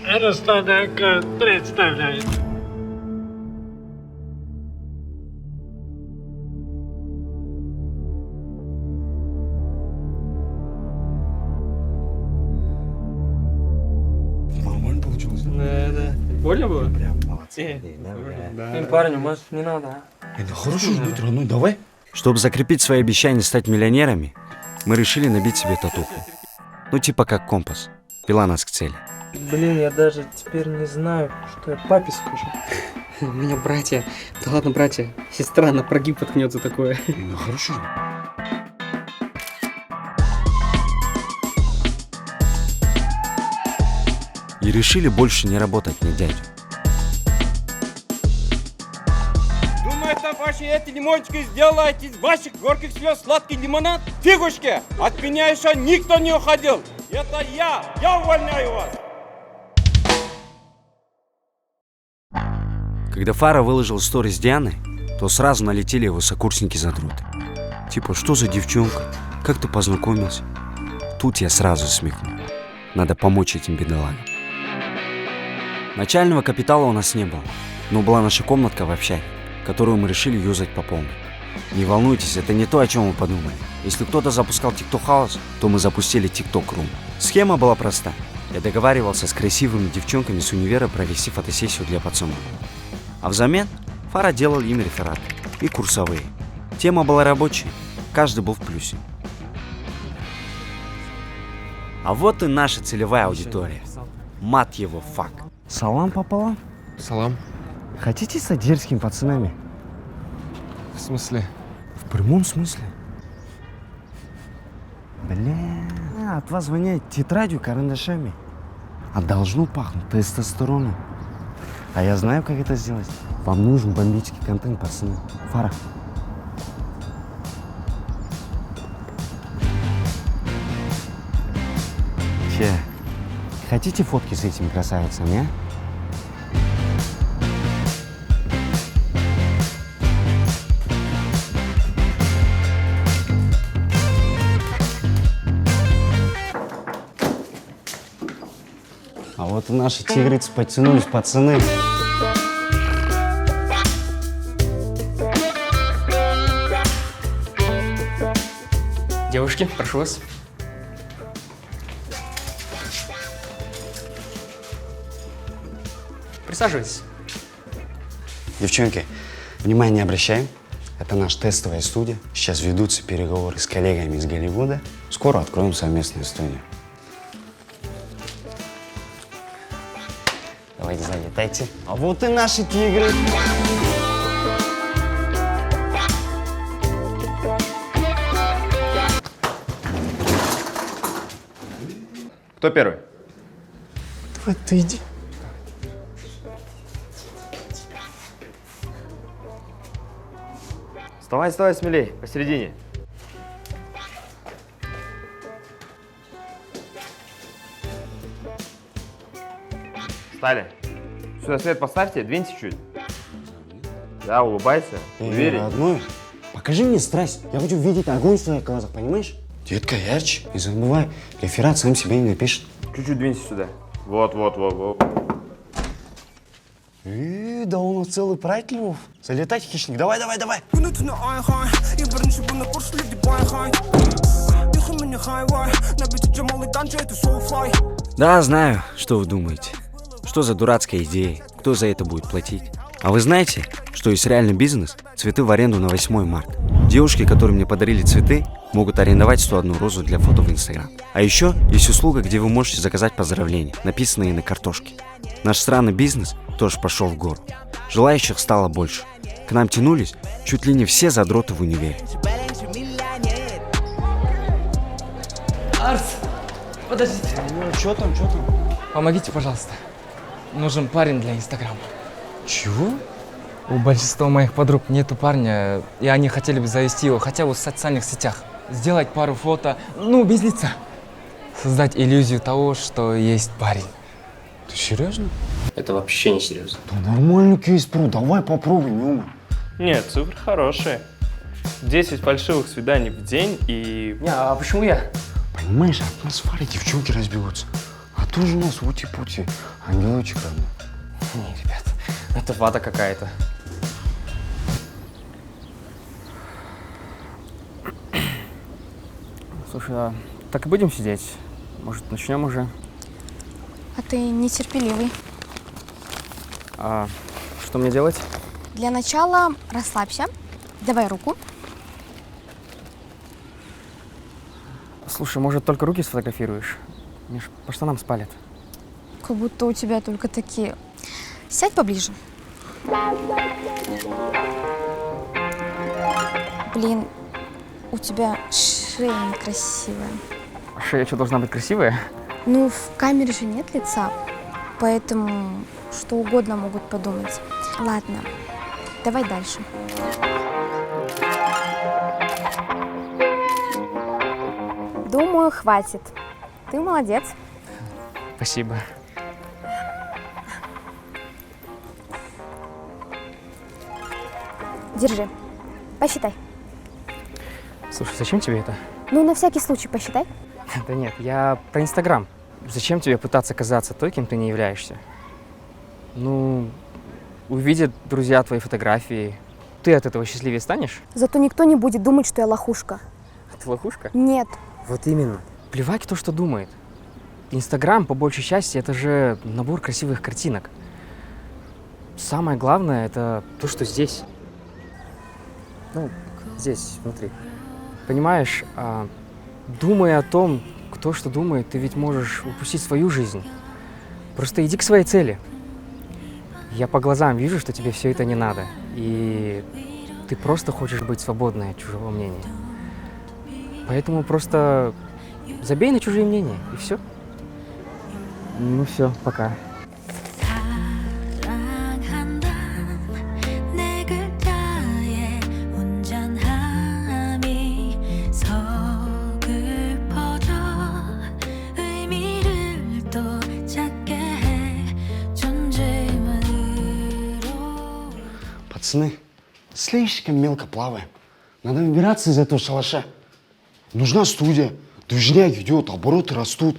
Растадак представляет. Нормально получилось? Да. Больно было? Прям молодцы. Да. Парню, может, не надо, а? Это хороший будет, родной, давай. Чтобы закрепить свои обещания стать миллионерами, мы решили набить себе татуху. Ну типа как компас. Вела нас к цели. Блин, я даже теперь не знаю, что я папе скажу. У меня братья. Да ладно, братья. Сестра на прогиб воткнется такое. Ну хорошо. И решили больше не работать на дядю. Думаю, там ваши эти лимончики сделают из ваших горьких слез сладкий лимонад? Фигушки, от меня еще никто не уходил. Это я увольняю вас. Когда Фара выложил стори с Дианой, то сразу налетели его сокурсники-задроты. Типа, что за девчонка? Как ты познакомился? Тут я сразу смекнул. Надо помочь этим бедолагам. Начального капитала у нас не было, но была наша комнатка в общаге, которую мы решили юзать по полной. Не волнуйтесь, это не то, о чем вы подумали. Если кто-то запускал TikTok House, то мы запустили TikTok Room. Схема была проста. Я договаривался с красивыми девчонками с универа провести фотосессию для пацанов. А взамен Фара делал им рефераты и курсовые. Тема была рабочая, каждый был в плюсе. А вот и наша целевая аудитория. Мат его фак. Салам пополам. Салам. Хотите с адирскими пацанами? В смысле? В прямом смысле. Бля, от вас воняет тетрадью, карандашами. А должно пахнуть тестостероном. А я знаю, как это сделать. Вам нужен бомбический контент, пацаны. Фара. Че, хотите фотки с этими красавицами, а? А вот и наши тигрицы подтянулись, пацаны. Девушки, прошу вас. Присаживайтесь. Девчонки, внимание обращаем. Это наша тестовая студия. Сейчас ведутся переговоры с коллегами из Голливуда. Скоро откроем совместную студию. Давайте залетайте. А вот и наши тигры. Кто первый? Давай ты иди. Вставай, вставай, смелей, посередине. Встали. Сюда свет поставьте, двиньте чуть. Да, улыбайся, уверен. Родной, покажи мне страсть. Я хочу видеть огонь в своих глазах, понимаешь? Детка, ярче. Не забывай, реферат сам себе не напишет. Чуть-чуть двиньте сюда. Вот. Да он целый прайд львов. Залетай, хищник, давай. Да, знаю, что вы думаете. Что за дурацкая идея? Кто за это будет платить? А вы знаете, что есть реальный бизнес? Цветы в аренду на 8 марта. Девушки, которые мне подарили цветы, могут арендовать 101 розу для фото в Инстаграм. А еще есть услуга, где вы можете заказать поздравления, написанные на картошке. Наш странный бизнес тоже пошел в гору. Желающих стало больше. К нам тянулись чуть ли не все задроты в универе. Арс, подождите. Ну, что там? Помогите, пожалуйста. Нужен парень для Инстаграма. Чего? У большинства моих подруг нету парня, и они хотели бы завести его хотя бы в социальных сетях. Сделать пару фото, без лица. Создать иллюзию того, что есть парень. Ты серьезно? Это вообще не серьезно. Да нормальный кейс, давай попробуем, Ёма. Нет, цифры хорошие. 10 фальшивых свиданий в день и... А почему я? Понимаешь, от нас Фары девчонки разбегутся. А ты же у нас ути-пути, ангелочек родной. Не, ребят, это вата какая-то. Слушай, а так и будем сидеть? Может, начнем уже? А ты нетерпеливый. А что мне делать? Для начала расслабься. Давай руку. Слушай, может, только руки сфотографируешь? Мне ж по штанам спалят. Как будто у тебя только такие. Сядь поближе. Блин, у тебя шея некрасивая. А шея что, должна быть красивая? Ну, в камере же нет лица, поэтому что угодно могут подумать. Ладно, давай дальше. Думаю, хватит. Ты молодец. Спасибо. Держи. Посчитай. Слушай, зачем тебе это? Ну, на всякий случай посчитай. Да нет, я про Инстаграм. Зачем тебе пытаться казаться той, кем ты не являешься? Ну, увидят друзья твои фотографии. Ты от этого счастливее станешь? Зато никто не будет думать, что я лохушка. Ты лохушка? Нет. Вот именно. Плевать, кто что думает. Инстаграм, по большей части, это же набор красивых картинок. Самое главное, это то, что здесь. Ну, здесь, внутри. Понимаешь, думая о том, кто что думает, ты ведь можешь упустить свою жизнь. Просто иди к своей цели. Я по глазам вижу, что тебе все это не надо. И ты просто хочешь быть свободной от чужого мнения. Поэтому просто забей на чужие мнения, и все. Ну все, пока. Пацаны, слишком мелко плаваем. Надо выбираться из этого шалаша. Нужна студия. Движняк идет, обороты растут.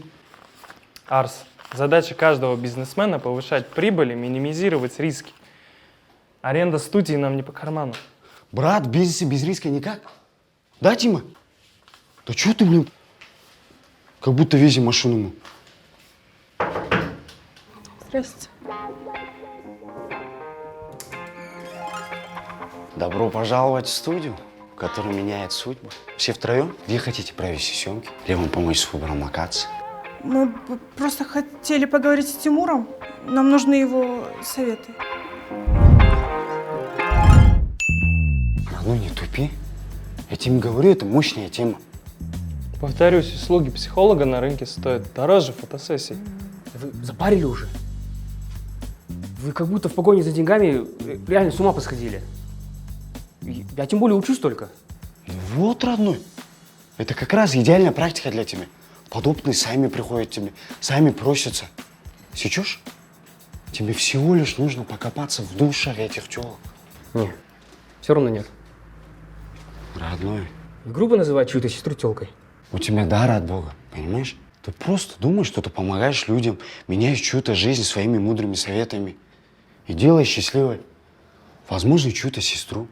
Арс, задача каждого бизнесмена — повышать прибыль и минимизировать риски. Аренда студии нам не по карману. Брат, в бизнесе без риска никак. Да, Тима? Да чё ты, блин, как будто вези машину ему. Здрасте. Добро пожаловать в студию, которая меняет судьбы. Все втроем? Где хотите провести съемки? Или вам помочь с выбором локации? Мы просто хотели поговорить с Тимуром. Нам нужны его советы. Ну не тупи. Я тебе говорю, это мощная тема. Повторюсь, услуги психолога на рынке стоят дороже фотосессий. Вы запарили уже? Вы как будто в погоне за деньгами реально с ума посходили. Я тем более учусь только. Вот, родной. Это как раз идеальная практика для тебя. Подопытные сами приходят к тебе, сами просятся. Сечешь? Тебе всего лишь нужно покопаться в душах этих тёлок. Не, все равно нет. Родной, Грубо называть чью-то сестру тёлкой. у тебя дар от Бога, понимаешь? Ты просто думаешь, что ты помогаешь людям, меняешь чью-то жизнь своими мудрыми советами и делаешь счастливой, возможно, чью-то сестру.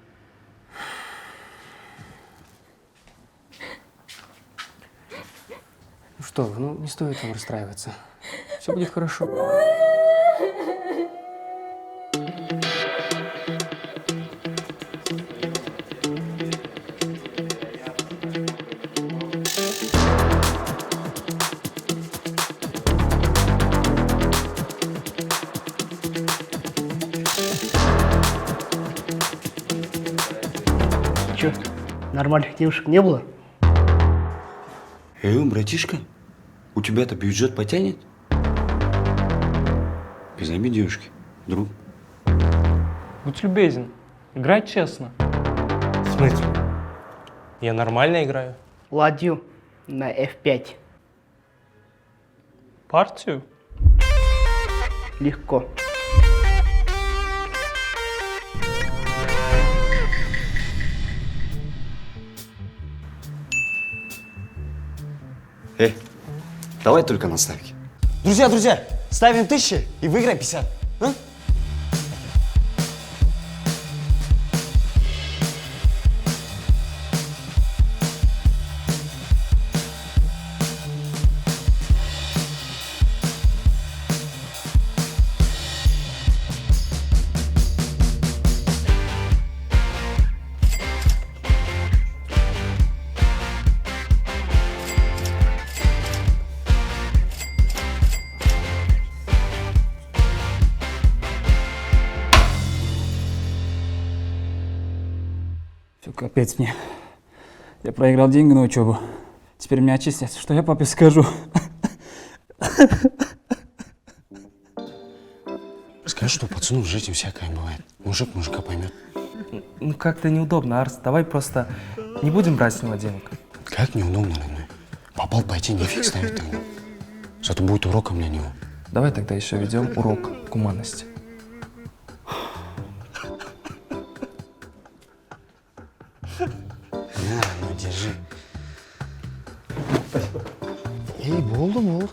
Ну что вы, ну не стоит вам расстраиваться. Все будет хорошо. Че, нормальных девушек не было? Братишка, у тебя-то бюджет потянет? Без обид, девушки, друг. Будь любезен, играй честно. В смысле? Я нормально играю. Ладью на F5. Партию? Легко. Давай только на ставки. Друзья, ставим 1000 и выиграй 50. А? Все, капец мне. Я проиграл деньги на учебу. Теперь меня очистят. Что я папе скажу? Скажи, что пацану в жизни всякое бывает. Мужик мужика поймет. Ну как-то неудобно, Арс. Давай просто не будем брать с него денег. Как неудобно, родной. Попал пойти, нефиг ставить тогда. Зато будет уроком для него. Давай тогда еще ведем урок гуманности. На, ну держи. Спасибо. Эй, болды.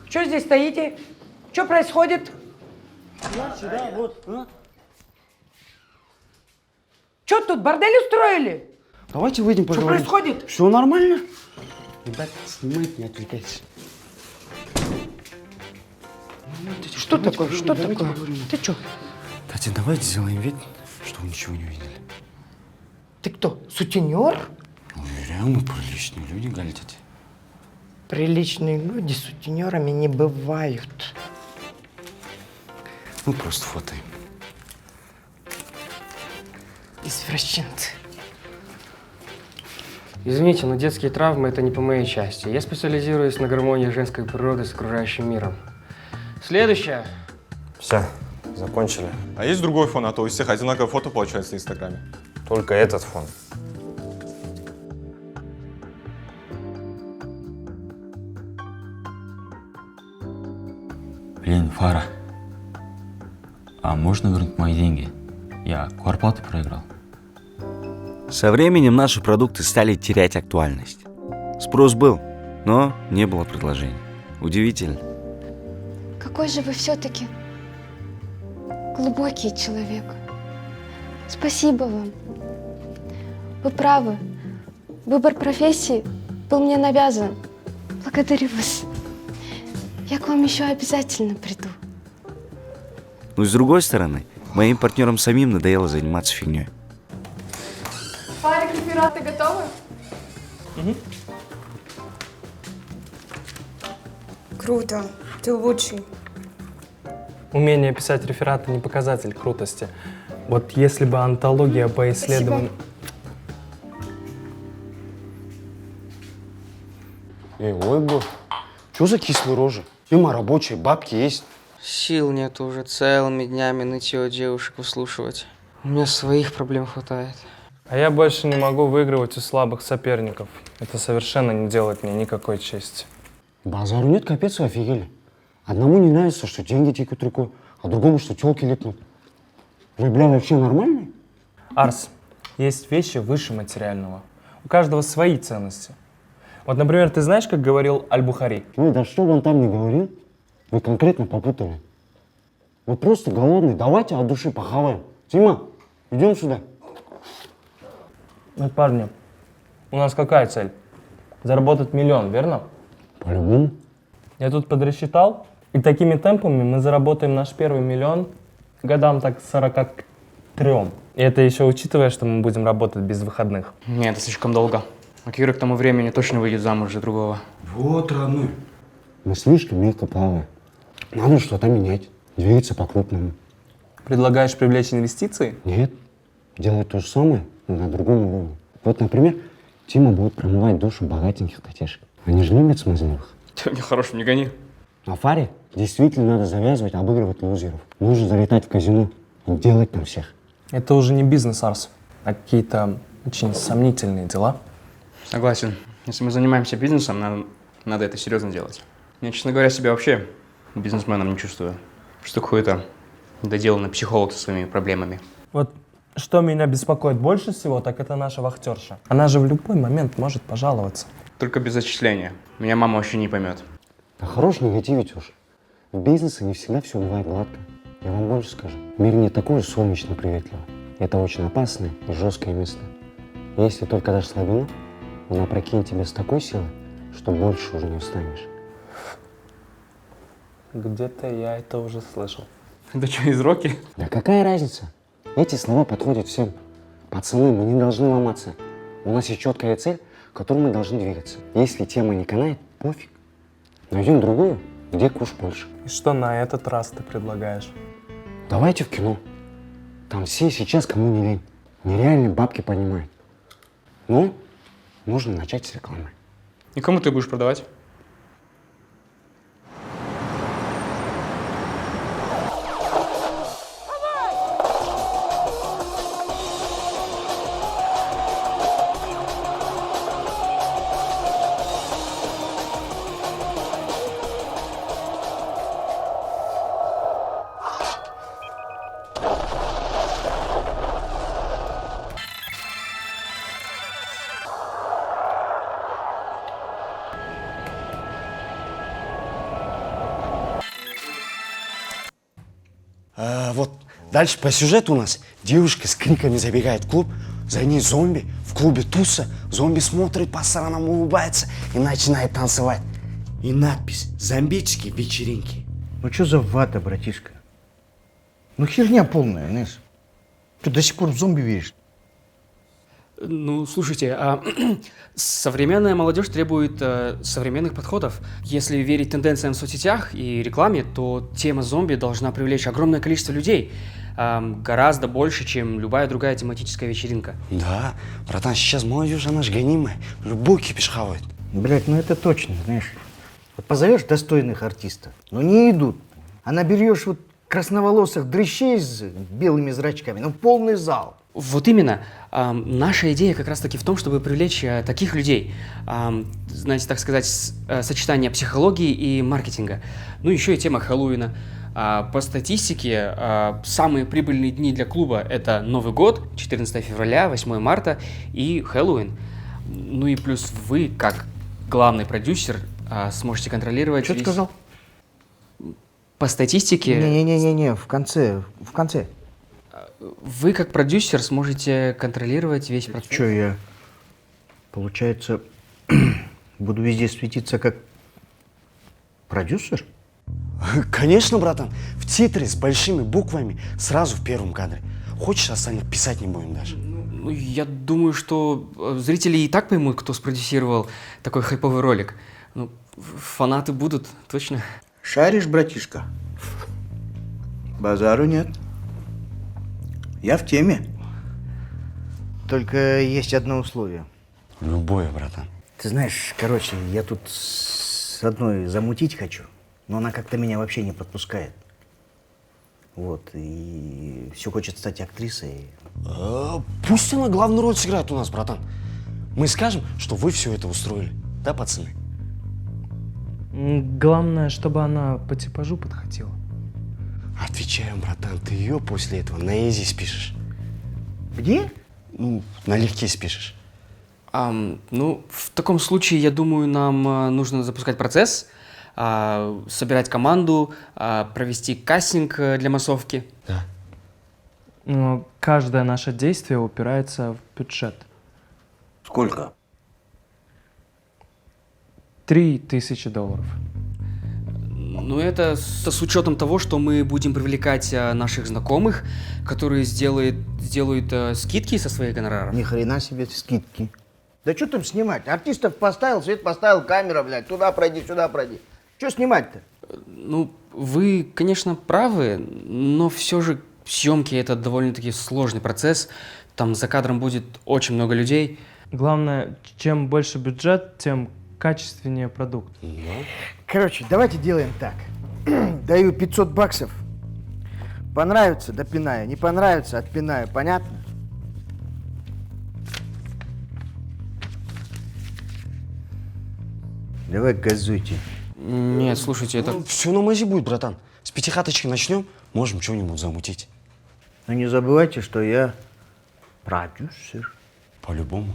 Что здесь стоите? Что происходит? Сюда, вот. А? Что тут, бордель устроили? Давайте выйдем Что поговорим. происходит? Все нормально? Ребят, снимайте, не отвлекайтесь. Что такое? Что такое? Ты что? Кстати, давайте сделаем вид, что вы ничего не видели. Ты кто, сутенер? Уверяю, мы приличные люди, галитите. Приличные люди сутенерами не бывают. Мы просто фотоем. Извращенцы. Извините, но детские травмы – это не по моей части. Я специализируюсь на гармонии женской природы с окружающим миром. Следующее. Все, закончили. А есть другой фон, а то у всех одинаковое фото получается в Инстаграме. Только этот фон. Блин, Фара, а можно вернуть мои деньги? Я квартплату проиграл. Со временем наши продукты стали терять актуальность. Спрос был, но не было предложений. Удивительно. Какой же вы все-таки глубокий человек. Спасибо вам. Вы правы. Выбор профессии был мне навязан. Благодарю вас. Я к вам еще обязательно приду. Но с другой стороны, моим партнерам самим надоело заниматься фигней. Фарик, рефераты готовы? Круто. Ты лучший. Умение писать рефераты не показатель крутости. Вот если бы антология по исследованию... Эй, ой, бо. Чё за кислые рожи? Тема рабочая, бабки есть. Сил нет уже целыми днями нытье девушек выслушивать. У меня своих проблем хватает. А я больше не могу выигрывать у слабых соперников. Это совершенно не делает мне никакой чести. Базару нет, капец, вы офигели. Одному не нравится, что деньги текут рекой, а другому, что тёлки липнут. Вы, бля, вообще нормальные? Арс, есть вещи выше материального. У каждого свои ценности. Вот, например, ты знаешь, как говорил Аль-Бухари? Ой, да что бы он там ни говорил, вы конкретно попутали. Вы просто голодный, давайте от души похаваем. Тима, идем сюда. Вот, парни, у нас какая цель? Заработать 1 000 000, верно? По-любому. Я тут подрасчитал, и такими темпами мы заработаем наш первый 1 000 000 годам так 43. И это еще учитывая, что мы будем работать без выходных. Нет, это слишком долго. А Кира к тому времени точно выйдет замуж за другого. Вот, родной. Мы слишком мелко плаваем. Надо что-то менять, двигаться по-крупному. Предлагаешь привлечь инвестиции? Нет, делать то же самое, но на другом уровне. Вот, например, Тима будет промывать душу богатеньких котешек. Они же любят смазливых. Ты мне хорош, не гони. А Фаре действительно надо завязывать, обыгрывать лузеров. Нужно залетать в казино и делать там всех. Это уже не бизнес, Арс, а какие-то очень сомнительные дела. Согласен. Если мы занимаемся бизнесом, надо это серьезно делать. Я, честно говоря, себя вообще бизнесменом не чувствую. Что какой-то доделанный психолог со своими проблемами. Вот Что меня беспокоит больше всего, так это наша вахтерша. Она же в любой момент может пожаловаться. Только без зачисления. Меня мама вообще не поймет. Да хорош негативить уж. В бизнесе не всегда все бывает гладко. Я вам больше скажу. Мир не такой солнечно приветливый. Это очень опасное и жесткое место. Если только дашь слабину, она прокинет тебя с такой силой, что больше уже не встанешь. Где-то я это уже слышал. Это что, из Рокки? Да какая разница? Эти слова подходят всем. Пацаны, мы не должны ломаться. У нас есть четкая цель, к которой мы должны двигаться. Если тема не канает, пофиг. Найдем другую, где куш больше. И что на этот раз ты предлагаешь? Давайте в кино. Там все сейчас кому не лень. Нереальные бабки поднимают. Но нужно начать с рекламы. И кому ты будешь продавать? Вот дальше по сюжету у нас девушка с криками забегает в клуб, за ней зомби, в клубе туса, зомби смотрит по сторонам, улыбается и начинает танцевать. И надпись «Зомбические вечеринки». Ну что за вата, братишка? Ну херня полная, знаешь. Ты до сих пор в зомби веришь? Ну, слушайте, современная молодежь требует современных подходов. Если верить тенденциям в соцсетях и рекламе, то тема зомби должна привлечь огромное количество людей. Гораздо больше, чем любая другая тематическая вечеринка. Да, братан, сейчас молодежь, она ж гонимая. Любой кипиш хавает. Блять, ну это точно, знаешь. Вот позовешь достойных артистов, но не идут. А наберешь вот красноволосых дрыщей с белыми зрачками, ну полный зал. Вот именно. Наша идея как раз-таки в том, чтобы привлечь таких людей. Знаете, так сказать, сочетание психологии и маркетинга. Ну, еще и тема Хэллоуина. По статистике, самые прибыльные дни для клуба – это Новый год, 14 февраля, 8 марта и Хэллоуин. Ну и плюс вы, как главный продюсер, сможете контролировать… Что ты сказал? По статистике… Не-не-не, в конце. Вы, как продюсер, сможете контролировать весь процесс. Что, я, получается, буду везде светиться как продюсер? Конечно, братан. В титре с большими буквами сразу в первом кадре. Хочешь, остальных писать не будем даже. Ну, я думаю, что зрители и так поймут, кто спродюсировал такой хайповый ролик. Ну, фанаты будут, точно. Шаришь, братишка? Базару нет. Я в теме. Только есть одно условие. Любое, братан. Ты знаешь, короче, я тут с одной замутить хочу, но она как-то меня вообще не подпускает. Вот, и все хочет стать актрисой. Пусть она главную роль сыграет у нас, братан. Мы скажем, что вы все это устроили. Да, пацаны? Главное, чтобы она по типажу подходила. Отвечаем, братан, ты ее после этого на изи спишешь. Где? Ну, налегке спишешь. Ну, в таком случае, я думаю, нам нужно запускать процесс, собирать команду, провести кастинг для массовки. Да. Но каждое наше действие упирается в бюджет. Сколько? $3000. Ну, это с учетом того, что мы будем привлекать наших знакомых, которые сделают скидки со своих гонораров. Ни хрена себе скидки. Да что там снимать? Артистов поставил, свет поставил, камера, блядь, туда пройди, сюда пройди. Что снимать-то? Ну, вы, конечно, правы, но все же съемки это довольно-таки сложный процесс. Там за кадром будет очень много людей. Главное, чем больше бюджет, тем качественнее продукт. Короче, давайте делаем так. Даю $500. Понравится, допинаю. Не понравится, отпинаю. Понятно? Давай газуйте. Нет, слушайте, это… Все на мази будет, братан. С пятихаточки начнем, можем что-нибудь замутить. Но не забывайте, что я Продюсер. По-любому.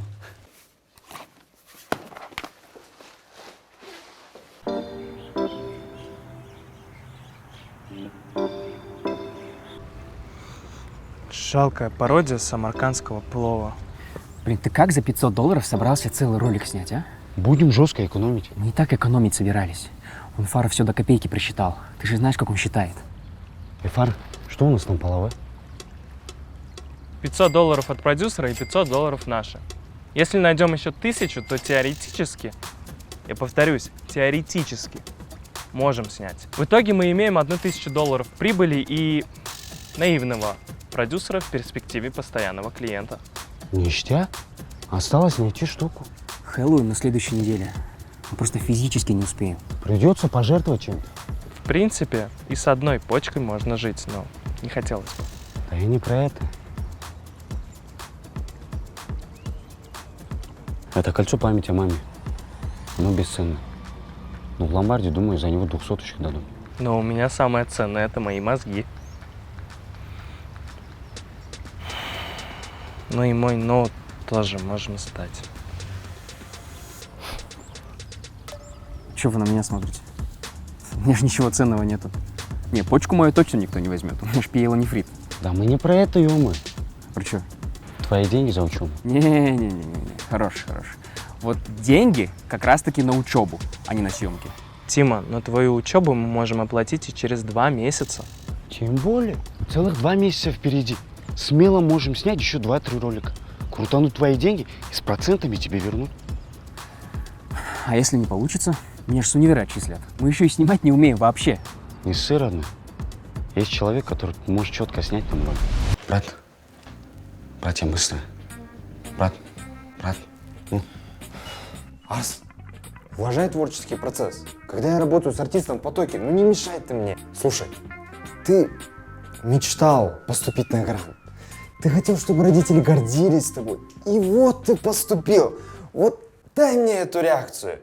Жалкая пародия самаркандского плова. Блин, ты как за $500 собрался целый ролик снять, а? Будем жестко экономить. Мы и так экономить собирались. Он Фара все до копейки просчитал. Ты же знаешь, как он считает. Фар, что у нас там половой? $500 от продюсера и $500 наши. Если найдем еще 1000, то теоретически, я повторюсь, теоретически можем снять. В итоге мы имеем $1000 прибыли и наивного продюсера в перспективе постоянного клиента. Ништяк. Осталось найти штуку. Хэллоуин на следующей неделе. Мы просто физически не успеем. Придется пожертвовать чем-то. В принципе, и с одной почкой можно жить, но не хотелось бы. Да я не про это. Это кольцо памяти о маме. Оно бесценно. Но в ломбарде, думаю, за него 200 дадут. Но у меня самое ценное – это мои мозги. Ну и мой ноут тоже можем сдать. Чего вы на меня смотрите? У меня же ничего ценного нету. Не, почку мою точно никто не возьмет. У меня ж пиелонефрит. Да мы не про это, ё-моё. Про что? Твои деньги за учебу. Не-не-не, хорош. Вот деньги как раз-таки на учебу, а не на съемки. Тима, но твою учебу мы можем оплатить и через 2 месяца. Тем более. Целых 2 месяца впереди. Смело можем снять еще 2-3 ролика. Крутанут твои деньги и с процентами тебе вернут. А если не получится? Меня ж с универа отчислят. Мы еще и снимать не умеем вообще. Не ссы, родной. Есть человек, который может четко снять там ролик. Брат, я быстро. Брат. Ну. Арс, уважай творческий процесс. Когда я работаю с артистом в потоке, ну не мешай ты мне. Слушай, ты мечтал поступить на грант. Ты хотел, чтобы родители гордились тобой. И вот ты поступил. Вот дай мне эту реакцию.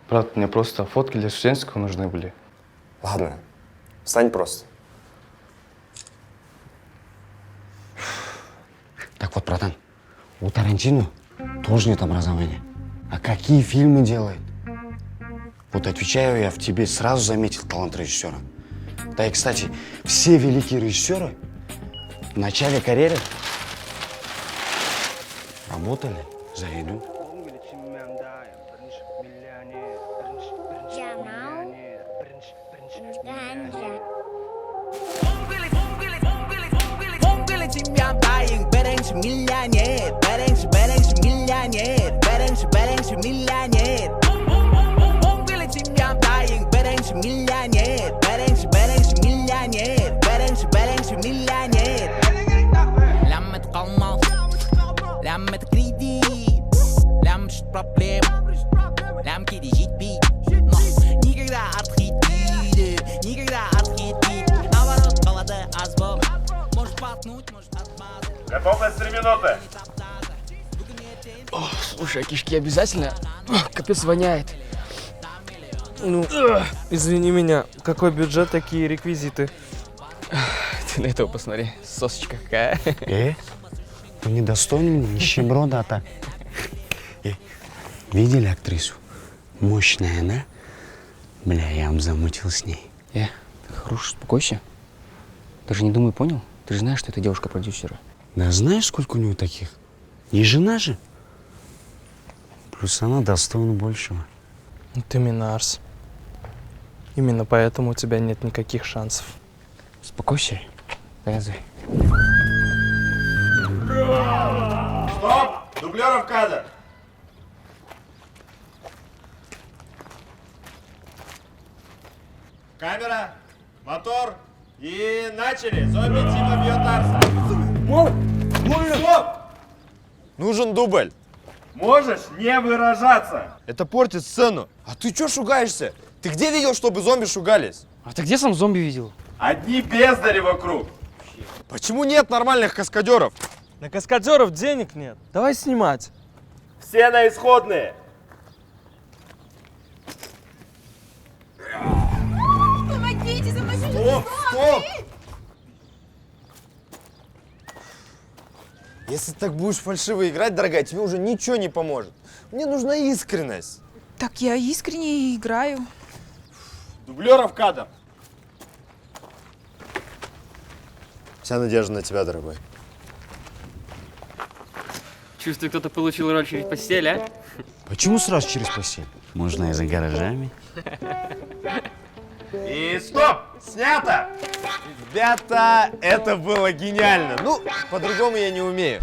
Брат, мне просто фотки для студенческого нужны были. Ладно, встань просто. Так вот, братан, у Тарантино тоже нет образования. А какие фильмы делает? Вот отвечаю я, в тебе сразу заметил талант режиссера. Да и, кстати, все великие режиссеры в начале карьеры работали за еду. Готовность 3 минуты. Слушай, а кишки обязательно? Капец воняет. Ну, извини меня, какой бюджет, такие реквизиты? Ты на этого посмотри, сосочка какая. Ну недостойный мне нищеброда, а так. Видели актрису? Мощная она. Бля, я вам замутил с ней. Ты хорош, успокойся. Ты же не думай, понял? Ты же знаешь, что это девушка продюсера. Да знаешь, сколько у него таких? Не жена же. Плюс она достойна большего. Ты Минарс. Именно поэтому у тебя нет никаких шансов. Успокойся. Показывай. Стоп! Дублеров кадр! Камера, мотор и начали! Зомби Тима бьет Арса. Стоп! Нужен дубль. Можешь не выражаться! Это портит сцену. А ты чё шугаешься? Ты где видел, чтобы зомби шугались? А ты где сам зомби видел? Одни бездари вокруг! Почему нет нормальных каскадеров? На каскадеров денег нет. Давай снимать. Все на исходные! Помогите, помогите! Стоп! Стоп! Если ты так будешь фальшиво играть, дорогая, тебе уже ничего не поможет. Мне нужна искренность. Так я искренне играю. Дублеров кадр. Вся надежда на тебя, дорогой. Чувствую, кто-то получил роль через постель, а? Почему сразу через постель? Можно и за гаражами. И стоп! Снято! Ребята, это было гениально. Ну, по-другому я не умею.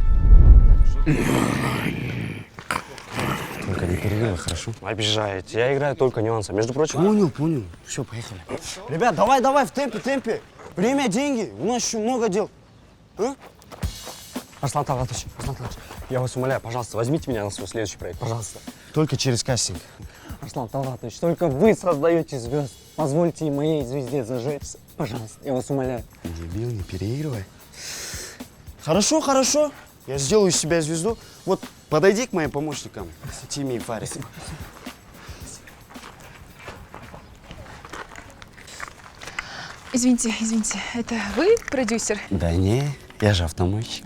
Только не перебивай, хорошо? Обижаете. Я играю только нюансы. Между прочим... Понял. Все, поехали. Ребят, давай, в темпе. Время, деньги. У нас еще много дел. А? Арслан Талгатович, я вас умоляю, пожалуйста, возьмите меня на свой следующий проект, пожалуйста. Только через кастинг. Арслан Талгатович, только вы создаете звезд. Позвольте и моей звезде зажечься. Пожалуйста, я вас умоляю. Дебил, не переигрывай. Хорошо. Я сделаю из себя звезду. Вот, подойди к моим помощникам, Тиме и Фаре. Извините, это вы продюсер? Да не, я же автомойщик.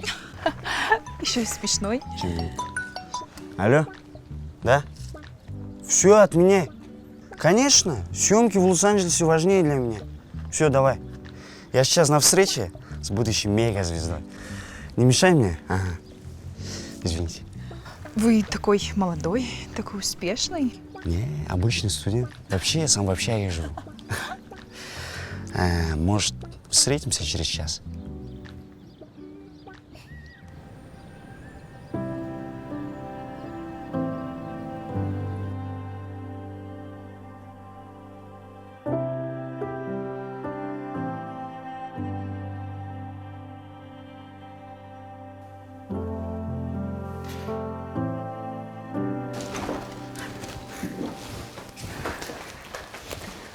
Еще и смешной. Алло? Да? Все, отменяй. Конечно, съемки в Лос-Анджелесе важнее для меня. Все, давай. Я сейчас на встрече с будущей мегазвездой. Не мешай мне? Ага. Извините. Вы такой молодой, такой успешный. Не, обычный студент. Вообще, я сам в общаге живу. Может, встретимся через час?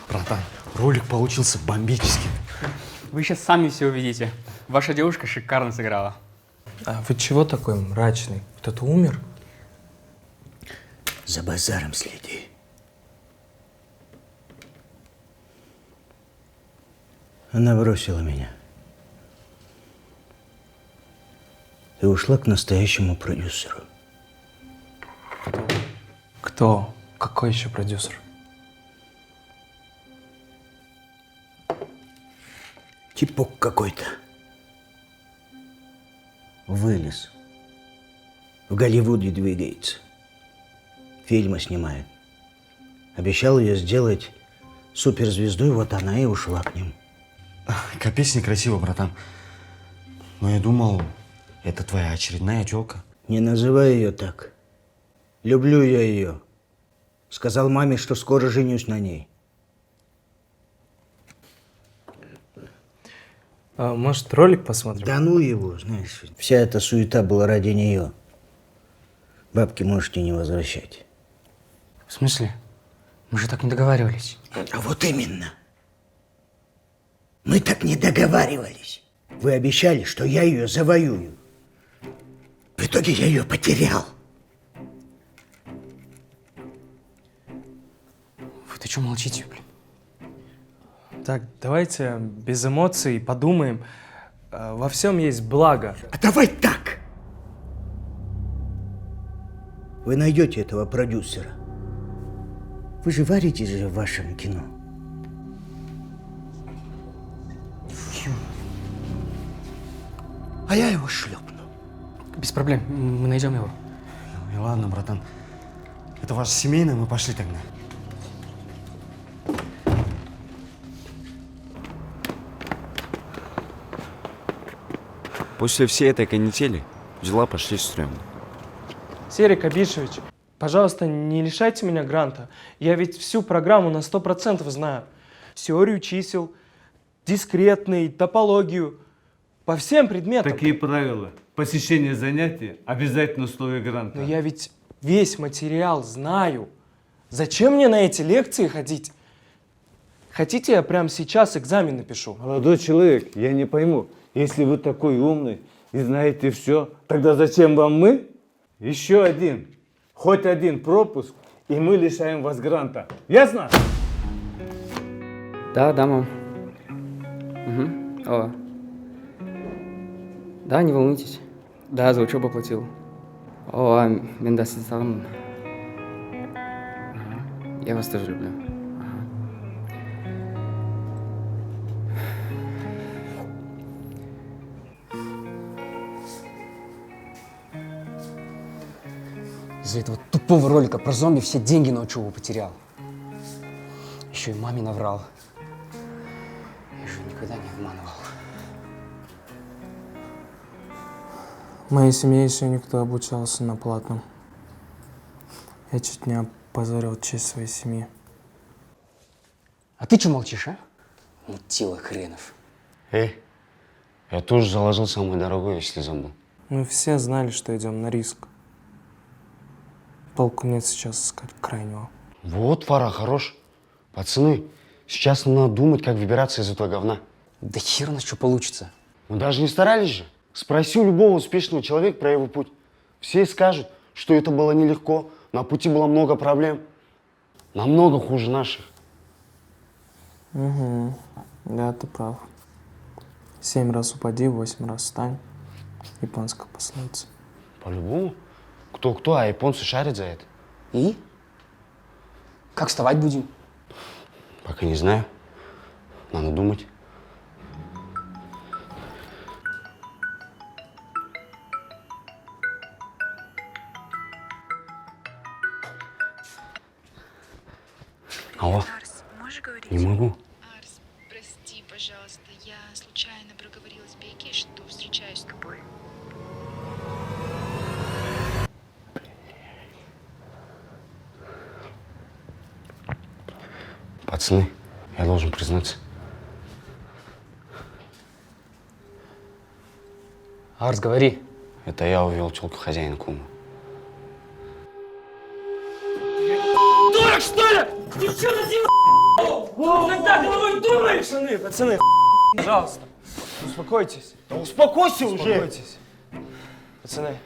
Братан, ролик получился бомбический. Вы сейчас сами все увидите. Ваша девушка шикарно сыграла. А вы чего такой мрачный? Кто-то умер? За базаром следи. Она бросила меня. И ушла к настоящему продюсеру. Кто? Какой еще продюсер? Типок какой-то. Вылез. В Голливуде двигается. Фильмы снимает. Обещал ее сделать суперзвездой, вот она и ушла к ним. Капец некрасиво, братан. Но я думал, это твоя очередная тёлка. Не называй ее так. Люблю я ее. Сказал маме, что скоро женюсь на ней. А, может, ролик посмотрим? Да ну его, знаешь. Вся эта суета была ради нее. Бабки можете не возвращать. В смысле? Мы же так не договаривались. А вот именно. Мы так не договаривались. Вы обещали, что я ее завоюю. В итоге я ее потерял. Вы-то что молчите, блин? Так, давайте без эмоций подумаем. Во всем есть благо. А давай так. Вы найдете этого продюсера. Вы же варитесь же в вашем кино. А я его шлепну. Без проблем, мы найдем его. И ладно, братан. Это ваше семейное, мы пошли тогда. После всей этой канители дела пошли стрёмно. Серик Абишевич, пожалуйста, не лишайте меня гранта. Я ведь всю программу на 100% знаю. Теорию чисел, дискретный, топологию. По всем предметам. Такие правила. Посещение занятий – обязательно условие гранта. Но я ведь весь материал знаю. Зачем мне на эти лекции ходить? Хотите, я прямо сейчас экзамен напишу? Молодой человек, я не пойму. Если вы такой умный и знаете все, тогда зачем вам мы? Еще один, хоть один пропуск, и мы лишаем вас гранта. Ясно? Да, мам. Угу. О. Да, не волнуйтесь. Да, за учебу платил. О, Мендаситам. Я вас тоже люблю. Из-за этого тупого ролика про зомби все деньги на учебу потерял. Еще и маме наврал. Я же никогда не обманывал. В моей семье еще никто обучался на платном. Я чуть не опозорил честь своей семьи. А ты что молчишь, а? Мутила хренов. Эй, я тоже заложил самое дорогое, если забыл. Мы все знали, что идем на риск. Толку нет сейчас искать крайнего. Вот, Фара, хорош. Пацаны, сейчас нам надо думать, как выбираться из этого говна. Да хер у нас что получится. Мы даже не старались же. Спроси у любого успешного человека про его путь. Все скажут, что это было нелегко, на пути было много проблем. Намного хуже наших. Угу. Да, ты прав. 7 раз упади, 8 раз встань. Японская пословица. По-любому. Кто-кто, а японцы шарят за это. И? Как вставать будем? Пока не знаю. Надо думать. Алло. Не могу. Арс, прости, пожалуйста, я случайно проговорилась Бекке, что встречаюсь с тобой. Пацаны, я должен признаться. Арс, говори. Это я увел челку хозяина кума. Дурак, что ли? Ты что наделал? Когда головой думаешь? Пацаны, пожалуйста, успокойтесь. Да успокойся уже. Успокойтесь. Пацаны.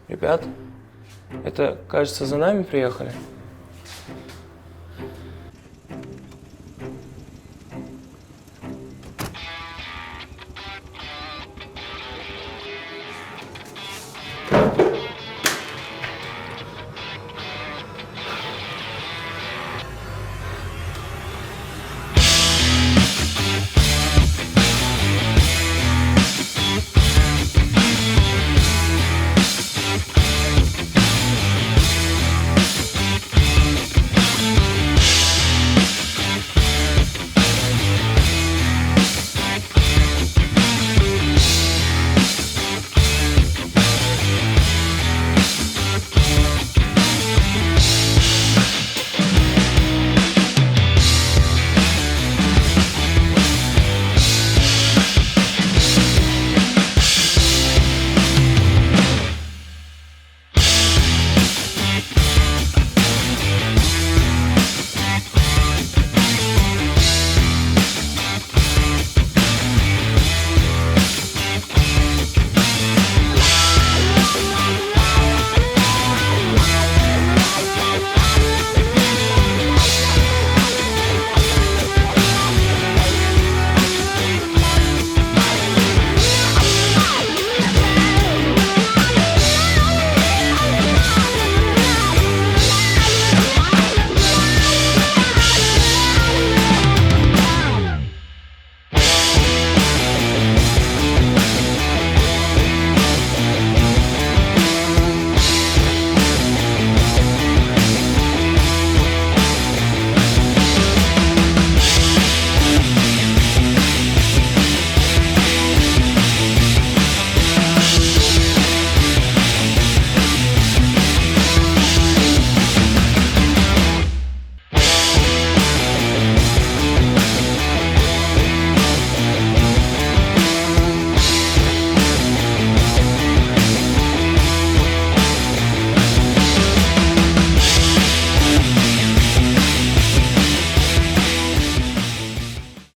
Ребят, это, кажется, за нами приехали.